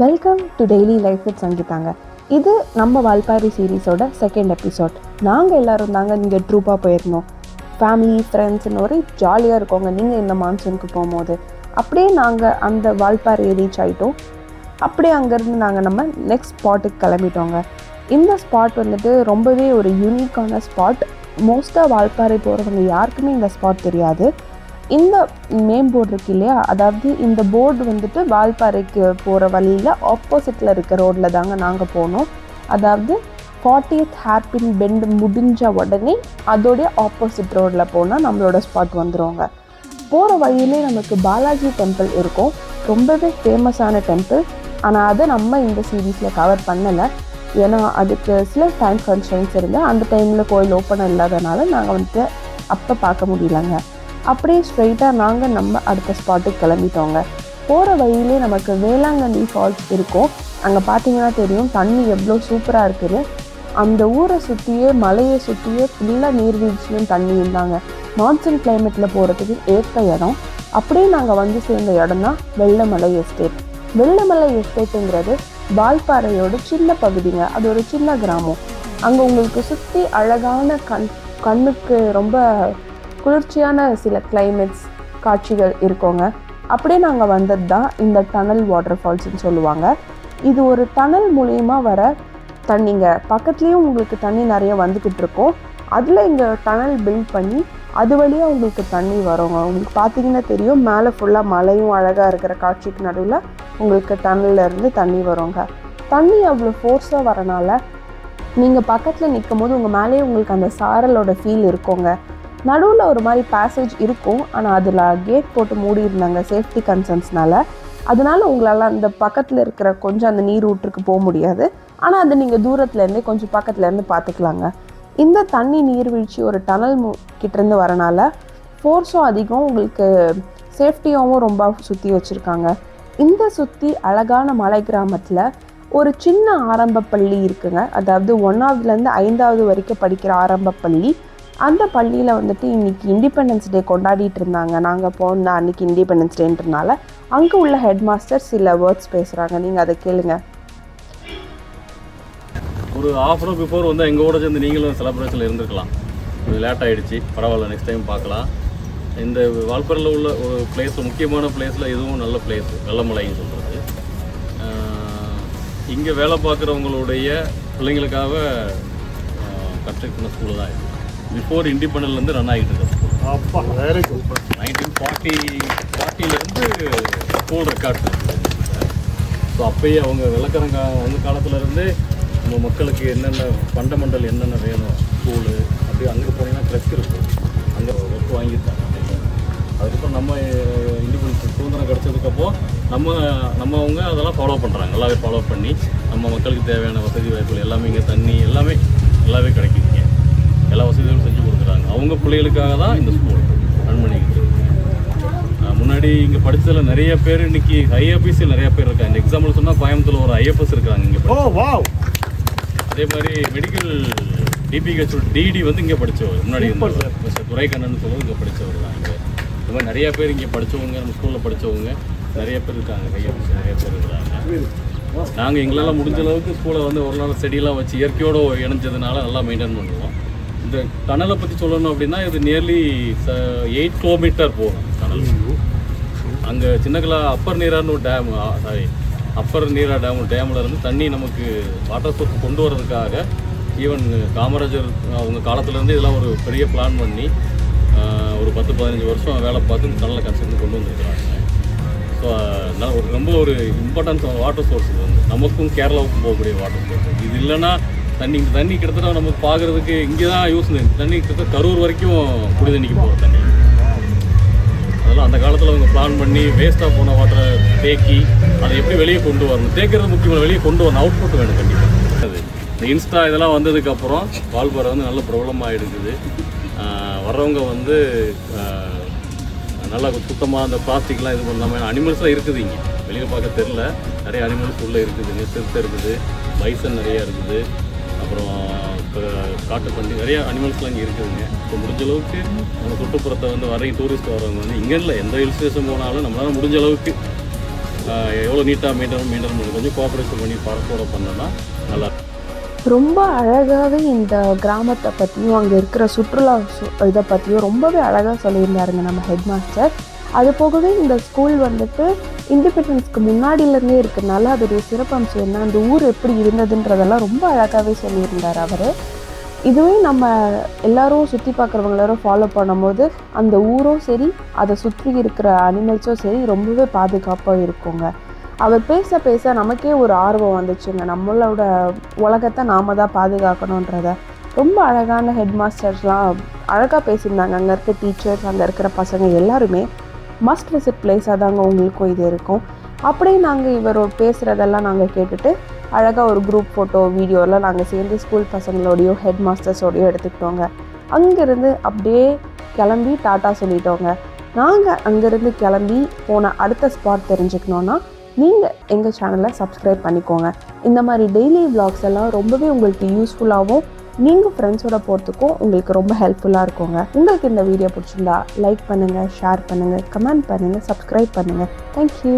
Welcome to daily life with சங்கீதாங்க. இது நம்ம வால்பாரி சீரீஸோட செகண்ட் எபிசோட். நாங்கள் எல்லோரும் தாங்க இங்கே ட்ரூப்பாக போயிருந்தோம். ஃபேமிலி ஃப்ரெண்ட்ஸ்னு ஒரு ஜாலியாக இருக்கோங்க. நீங்கள் இந்த மான்சூனுக்கு போகும்போது அப்படியே நாங்கள் அந்த வால்பாறையை ரீச் ஆகிட்டோம். அப்படியே அங்கேருந்து நாங்கள் நம்ம நெக்ஸ்ட் ஸ்பாட்டுக்கு கிளம்பிட்டோங்க. இந்த ஸ்பாட் வந்துட்டு ரொம்பவே ஒரு யூனிக்கான ஸ்பாட். மோஸ்ட்டாக வால்பாறை போகிறவங்க யாருக்குமே இந்த ஸ்பாட் தெரியாது. இந்த நேம் போர்டு இருக்கு இல்லையா, அதாவது இந்த போர்டு வந்துட்டு வால்பாறைக்கு போகிற வழியில் ஆப்போசிட்டில் இருக்க ரோட்டில் தாங்க நாங்கள் போனோம். அதாவது 40th ஹேர்பின் பெண்ட் முடிஞ்ச உடனே அதோடைய ஆப்போசிட் ரோட்டில் போனால் நம்மளோட ஸ்பாட் வந்துடுவோங்க. போகிற வழியிலே நமக்கு பாலாஜி டெம்பிள் இருக்கும். ரொம்பவே ஃபேமஸான டெம்பிள். ஆனால் அதை நம்ம இந்த சீரீஸில் கவர் பண்ணலை. ஏன்னா அதுக்கு சில டைம் கன்ஸ்ட்ரெயின்ஸ் இருந்து அந்த டைமில் கோயில் ஓப்பன் இல்லாதனால நாங்கள் வந்துட்டு அப்போ பார்க்க முடியலங்க. அப்படியே ஸ்ட்ரெயிட்டாக நாங்கள் நம்ம அடுத்த ஸ்பாட்டுக்கு கிளம்பிட்டோங்க. போகிற வழியிலே நமக்கு வேளாங்கண்ணி ஃபால்ஸ் இருக்கும். அங்கே பார்த்தீங்கன்னா தெரியும் தண்ணி எவ்வளோ சூப்பராக இருக்குது. அந்த ஊரை சுற்றியே மலையை சுற்றியே ஃபுல்லாக நீர்வீழ்ச்சியும் தண்ணியும் தாங்க. மான்சூன் கிளைமேட்டில் போகிறதுக்கு ஏற்ற இடம். அப்படியே நாங்கள் வந்து சேர்ந்த இடம் தான் வெள்ளமலை எஸ்டேட். வெள்ளமலை எஸ்டேட்டுங்கிறது வால்பாறையோட சின்ன பகுதிங்க. அது ஒரு சின்ன கிராமம். அங்கே உங்களுக்கு சுற்றி அழகான கண்ணுக்கு ரொம்ப குளிர்ச்சியான சில கிளைமேட்ஸ் காட்சிகள் இருக்கோங்க. அப்படியே நாங்கள் வந்தது தான் இந்த டனல் வாட்டர் ஃபால்ஸ்ன்னு சொல்லுவாங்க. இது ஒரு டனல் மூலயமா வர தண்ணிங்க. பக்கத்துலேயும் உங்களுக்கு தண்ணி நிறைய வந்துக்கிட்டு இருக்கும். அதில் இங்கே டனல் பில்ட் பண்ணி அது வழியாக உங்களுக்கு தண்ணி வருங்க. உங்களுக்கு பார்த்தீங்கன்னா தெரியும், மேலே ஃபுல்லாக மலையும் அழகாக இருக்கிற காட்சிக்கு நடுவில் உங்களுக்கு டனல்லேருந்து தண்ணி வருங்க. தண்ணி அவ்வளோ ஃபோர்ஸாக வரனால நீங்கள் பக்கத்தில் நிற்கும் போது உங்கள் மேலேயே உங்களுக்கு அந்த சாரலோட ஃபீல் இருக்குங்க. நடுவில் ஒரு மாதிரி பேசேஜ் இருக்கும். ஆனால் அதில் கேட் போட்டு மூடி இருந்தாங்க சேஃப்டி கன்சர்ன்ஸ்னால. அதனால உங்களால் அந்த பக்கத்தில் இருக்கிற கொஞ்சம் அந்த நீர் ஊற்றுக்கு போக முடியாது. ஆனால் அது நீங்கள் தூரத்துலேருந்தே கொஞ்சம் பக்கத்துலேருந்து பார்த்துக்கலாங்க. இந்த தண்ணி நீர்வீழ்ச்சி ஒரு டனல் கிட்டேருந்து வரனால ஃபோர்ஸும் அதிகம், உங்களுக்கு சேஃப்டியாகவும் ரொம்ப சுற்றி வச்சுருக்காங்க. இந்த சுற்றி அழகான மலை கிராமத்தில் ஒரு சின்ன ஆரம்ப பள்ளி இருக்குங்க. அதாவது 1ஆவதுலேருந்து 5ஆவது வரைக்கும் படிக்கிற ஆரம்ப பள்ளி. அந்த பள்ளியில் வந்துட்டு இன்றைக்கி இண்டிபெண்டன்ஸ் டே கொண்டாடிட்டு இருந்தாங்க. நாங்கள் போன அன்றைக்கி இண்டிபெண்டன்ஸ் டேன்றனால அங்கே உள்ள ஹெட் மாஸ்டர் சில வேர்ட்ஸ் பேசுகிறாங்க. நீங்கள் அதை கேளுங்க. ஒரு ஹாஃப் அன் பிஃபோர் வந்து எங்களோட சேர்ந்து நீங்களும் செலிப்ரேஷனில் இருந்திருக்கலாம். கொஞ்சம் லேட் ஆகிடுச்சு, பரவாயில்ல, நெக்ஸ்ட் டைம் பார்க்கலாம். இந்த வால்பாறையில் உள்ள ஒரு பிளேஸ், முக்கியமான பிளேஸில் இதுவும் நல்ல பிளேஸ், வெள்ளமலைன்னு சொல்கிறது. இங்கே வேலை பார்க்குறவங்களுடைய பிள்ளைங்களுக்காக கன்ஸ்ட்ரக்ட் பண்ண ஸ்கூல் தான் இது. பிஃபோர் இண்டிபெண்டன்லேருந்து ரன் ஆகிட்டு இருக்கு. அப்பா வெரி குட். 1940 ஸ்கூல் ரெக்கார்ட்ஸ் இருக்குது. ஸோ அப்போயே அவங்க வெள்ளக்காரங்க அவங்க காலத்துலேருந்து நம்ம மக்களுக்கு என்னென்ன ஃபண்டமெண்டல் என்னென்ன வேணும் ஸ்கூலு அப்படி அங்கே போனீங்கன்னா ட்ரெஸ் இருக்கும், அங்கே ஒர்க் வாங்கியிருக்காங்க. அதுக்கப்புறம் நம்ம இண்டிபெண்டன்ஸ் சுதந்திரம் கிடச்சதுக்கப்போ அவங்க அதெல்லாம் ஃபாலோ பண்ணுறாங்க. நல்லாவே ஃபாலோ பண்ணி நம்ம மக்களுக்கு தேவையான வசதி வாய்ப்புகள் எல்லாமே இங்கே தண்ணி எல்லாமே கிடைக்குதுங்க. எல்லா வசதிகளும் செஞ்சு கொடுக்குறாங்க. அவங்க பிள்ளைகளுக்காக தான் இந்த ஸ்கூல் ரன் பண்ணிக்கிட்டு. முன்னாடி இங்கே படித்ததில் நிறைய பேர் இன்றைக்கி ஐஏபிஎஸ்சி நிறைய பேர் இருக்காங்க. இந்த எக்ஸாம்பிள் சொன்னால் கோயம்புத்தூர் ஒரு ஐஎஃப்எஸ் இருக்காங்க இங்கே. அதே மாதிரி மெடிக்கல் டிபிஹெச் டிடி வந்து இங்கே படித்தவர். முன்னாடி மிஸ்டர் துரைக்கண்ணன் சொல்லுவது இங்கே படித்தவர் தான். இங்கே இந்த மாதிரி நிறையா பேர் இங்கே படித்தவங்க, நம்ம ஸ்கூலில் படித்தவங்க நிறைய பேர் இருக்காங்க. ஐஏபிஎஸ்சி நிறைய பேர் இருக்கிறாங்க. நாங்கள் எங்களால் முடிஞ்ச அளவுக்கு ஸ்கூலை வந்து ஒரு நாள் செடியெல்லாம் வச்சு இயற்கையோடு இணைஞ்சதுனால நல்லா மெயின்டைன் பண்ணுவோம். இந்த டனலை பற்றி சொல்லணும் அப்படின்னா இது நியர்லி 8 கிலோமீட்டர் போகும் டனல். அங்கே சின்னகலா அப்பர் நீரான்னு ஒரு அப்பர் நீரா டேமில் இருந்து தண்ணி நமக்கு வாட்டர் சோர்ஸ் கொண்டு வர்றதுக்காக ஈவன் காமராஜர் அவங்க காலத்துலேருந்து இதெல்லாம் ஒரு பெரிய பிளான் பண்ணி ஒரு 10-15 வருஷம் வேலை பார்த்து இந்த டனலை கன்ஸ்ட்ரக்ஷன் கொண்டு வந்துருக்குறாங்க. ஸோ அதனால் ரொம்ப ஒரு இம்பார்ட்டன்ஸ் வாட்டர் சோர்ஸ் இது வந்து நமக்கும் கேரளாவுக்கும் போகக்கூடிய வாட்டர் சோர்ஸ். இது இல்லைன்னா தண்ணி கிட்டத்தட்ட நமக்கு பார்க்குறதுக்கு இங்கே தான் யூஸ். தண்ணி கிட்டத்தட்ட கரூர் வரைக்கும் குடி தண்ணிக்கு போகிற தண்ணி. அதெல்லாம் அந்த காலத்தில் அவங்க பிளான் பண்ணி வேஸ்ட்டாக போன வாட்டரை தேக்கி அதை எப்படி வெளியே கொண்டு வரணும், தேக்கிறது முக்கியமாக, வெளியே கொண்டு வரணும், அவுட்புட் வேணும் கண்டிப்பாக. அது இந்த இன்ஸ்டா இதெல்லாம் வந்ததுக்கப்புறம் வால்பாறை வந்து நல்ல ப்ராப்ளமாக எடுக்குது. வர்றவங்க வந்து நல்லா சுத்தமாக அந்த பிளாஸ்டிக்லாம் இது பண்ணாமல் அனிமல்ஸ்லாம் இருக்குது இங்கே. வெளியில் பார்க்க தெரில, நிறைய அனிமல்ஸ் உள்ளே இருக்குதுங்க. சிறுத்தை இருக்குது, பைசன் நிறையா இருக்குது, அப்புறம் இப்போ காட்டுப்பன்றி நிறைய அனிமல்ஸ்லாம் இங்கே இருக்குதுங்க. இப்போ முடிஞ்ச அளவுக்கு நம்ம சுற்றுப்புறத்தை வந்து டூரிஸ்ட் வரவங்க வந்து இங்கே இல்லை, எந்த ஹில் ஸ்டேஷன் போனாலும் நம்மளால் முடிஞ்ச அளவுக்கு எவ்வளோ நீட்டாக மெயின்டைன் பண்ணி கொஞ்சம் கோஆப்ரேஷன் பண்ணி ஃபாரஸ்ட்டோட பண்ணோன்னா நல்லா ரொம்ப அழகாகவே இந்த கிராமத்தை பற்றியும் அங்கே இருக்கிற சுற்றுலா இதை பற்றியும் ரொம்பவே அழகாக சொல்லியிருந்தாருங்க நம்ம ஹெட் மாஸ்டர். அது போகவே இந்த ஸ்கூல் வந்துட்டு இண்டிபெண்டன்ஸ்க்கு முன்னாடியிலேருந்தே இருக்கிறதுனால அதோடைய சிறப்பம்சம் என்ன, அந்த ஊர் எப்படி இருந்ததுன்றதெல்லாம் ரொம்ப அழகாகவே சொல்லியிருந்தார் அவர். இதுவே நம்ம எல்லாரும் சுற்றி பார்க்குறவங்க எல்லாரும் ஃபாலோ பண்ணும்போது அந்த ஊரும் சரி அதை சுற்றி இருக்கிற அனிமல்ஸும் சரி ரொம்பவே பாதுகாப்பாக இருக்குங்க. அவர் பேச பேச நமக்கே ஒரு ஆர்வம் வந்துச்சுங்க, நம்மளோட உலகத்தை நாம் தான் பாதுகாக்கணுன்றத. ரொம்ப அழகான ஹெட் மாஸ்டர்ஸ்லாம் அழகாக பேசியிருந்தாங்க. அங்கே இருக்க டீச்சர்ஸ், அங்கே இருக்கிற பசங்க எல்லாருமே மஸ்ட் விசிட் பிளேஸாக தாங்க உங்களுக்கும் இது இருக்கும். அப்படியே நாங்கள் இவர் பேசுகிறதெல்லாம் நாங்கள் கேட்டுட்டு அழகாக ஒரு குரூப் ஃபோட்டோ வீடியோலாம் நாங்கள் சேர்ந்து ஸ்கூல் பசங்களோடையோ ஹெட் மாஸ்டர்ஸோடையோ எடுத்துக்கிட்டோங்க. அங்கேருந்து அப்படியே கிளம்பி டாட்டா சொல்லிட்டோங்க. நாங்கள் அங்கேருந்து கிளம்பி போன அடுத்த ஸ்பாட் தெரிஞ்சுக்கணுன்னா நீங்கள் எங்கள் சேனலை சப்ஸ்கிரைப் பண்ணிக்கோங்க. இந்த மாதிரி டெய்லி விளாக்ஸ் எல்லாம் ரொம்பவே உங்களுக்கு யூஸ்ஃபுல்லாகவும் நீங்கள் ஃப்ரெண்ட்ஸோட போகிறதுக்கும் உங்களுக்கு ரொம்ப ஹெல்ப்ஃபுல்லாக இருக்குங்க. உங்களுக்கு இந்த வீடியோ பிடிச்சிருந்தா லைக் பண்ணுங்கள், ஷேர் பண்ணுங்கள், கமெண்ட் பண்ணுங்கள், சப்ஸ்கிரைப் பண்ணுங்கள். தேங்க்யூ.